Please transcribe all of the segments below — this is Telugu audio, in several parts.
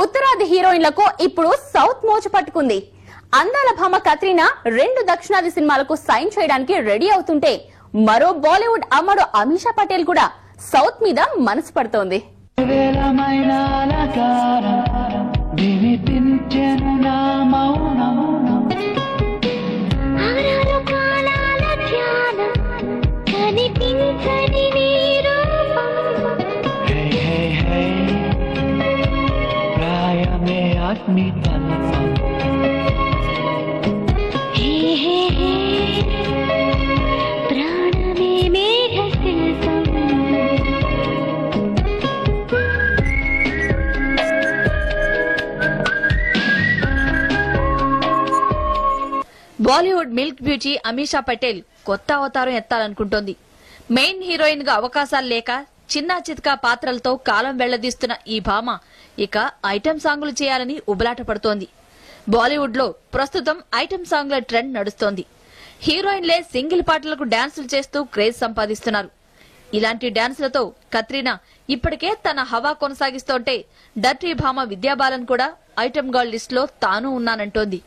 ఉత్తరాది హీరోయిన్లకు ఇప్పుడు సౌత్ మోజు పట్టుకుంది. అందాల భామ కత్రీనా 2 దక్షిణాది సినిమాలకు సైన్ చేయడానికి రెడీ అవుతుంటే మరో బాలీవుడ్ అమ్మడు అమీషా పటేల్ కూడా సౌత్ మీద మనసు పడుతోంది. బాలీవుడ్ మిల్క్ బ్యూటీ అమీషా పటేల్ కొత్త అవతారం ఎత్తాలనుకుంటోంది. మెయిన్ హీరోయిన్ గా అవకాశాలు లేక చిన్న చితకా పాత్రలతో కాలం వెళ్లదీస్తున్న ఈ భామ ఇక ఐటెం సాంగులు చేయాలని ఉబలాట పడుతోంది. బాలీవుడ్ లో ప్రస్తుతం ఐటెం సాంగ్ల ట్రెండ్ నడుస్తోంది. హీరోయిన్లే సింగిల్ పాటలకు డాన్సులు చేస్తూ క్రేజ్ సంపాదిస్తున్నారు. ఇలాంటి డాన్సులతో కత్రీనా ఇప్పటికే తన హవా కొనసాగిస్తోంటే డర్టీ భామ విద్యాబాలన్ కూడా ఐటెం గర్ల్ లిస్ట్ లో తాను ఉన్నానంటోంది.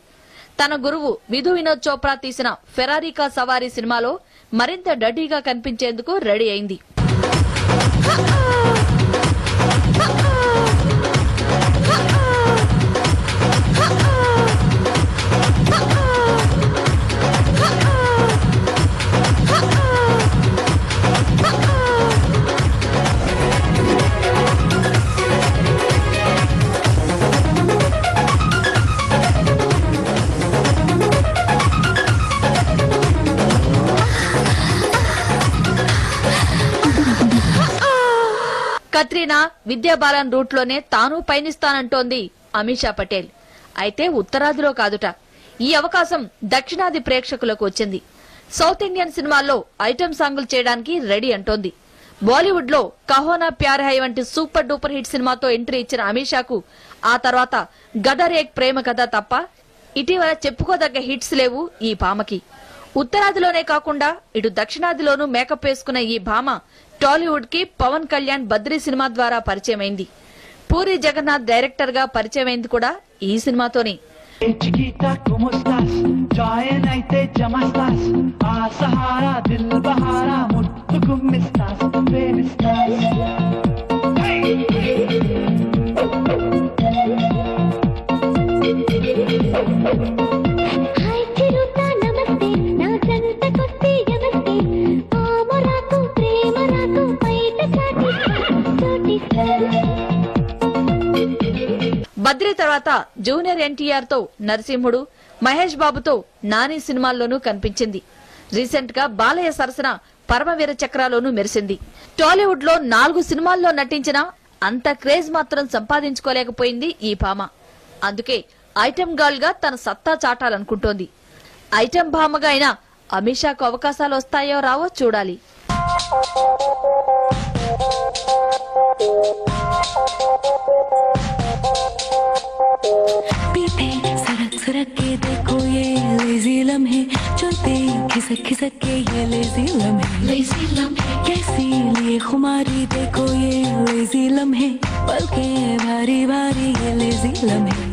తన గురువు విధు వినోద్ చోప్రా తీసిన ఫెరారీ కా సవారీ సినిమాలో మరింత డర్టీగా కనిపించేందుకు రెడీ అయింది. కత్రీనా విద్యాబాలన్ రూట్ లోనే తాను పయనిస్తానంటోంది అమీషా పటేల్. అయితే ఉత్తరాదిలో కాదుట. ఈ అవకాశం దక్షిణాది ప్రేక్షకులకు వచ్చింది. సౌత్ ఇండియన్ సినిమాల్లో ఐటెం సాంగులు చేయడానికి రెడీ అంటోంది. బాలీవుడ్ లో కహోనా ప్యార్ హై వంటి సూపర్ డూపర్ హిట్ సినిమాతో ఎంట్రీ ఇచ్చిన అమీషాకు ఆ తర్వాత గదర్ ఏక్ ప్రేమ కథ తప్ప ఇటీవల చెప్పుకోదగ్గ హిట్స్ లేవు ఈ భామకి. ఉత్తరాదిలోనే కాకుండా ఇటు దక్షిణాదిలోనూ మేకప్ వేసుకున్న ఈ భామ టాలీవుడ్ కి పవన్ కళ్యాణ్ బద్రీ సినిమా ద్వారా పరిచయమైంది. పూరి జగన్నాథ్ డైరెక్టర్ గా పరిచయమైంది కూడా ఈ సినిమాతోనే. బద్రీ తర్వాత జూనియర్ ఎన్టీఆర్ తో నరసింహుడు, మహేష్ బాబుతో నాని సినిమాల్లోనూ కనిపించింది. రీసెంట్ గా బాలయ్య సరసన పరమవీర చక్రాలోనూ మెరిసింది. టాలీవుడ్ లో 4 సినిమాల్లో నటించినా అంత క్రేజ్ మాత్రం సంపాదించుకోలేకపోయింది ఈ భామ. అందుకే ఐటెం గర్ల్ గా తన సత్తా చాటాలనుకుంటోంది. ఐటెం భామగా అయినా అమీషాకు అవకాశాలు వస్తాయో రావో చూడాలి. पीते सरक सरक के देखो ये लेजी लम्हे, चलते खिसक खिसक के ये लेजी लम्हे, कैसी लिए खुमारी देखो ये लेजी लम्हे, पलके भारी भारी ये लेजी लम्हे.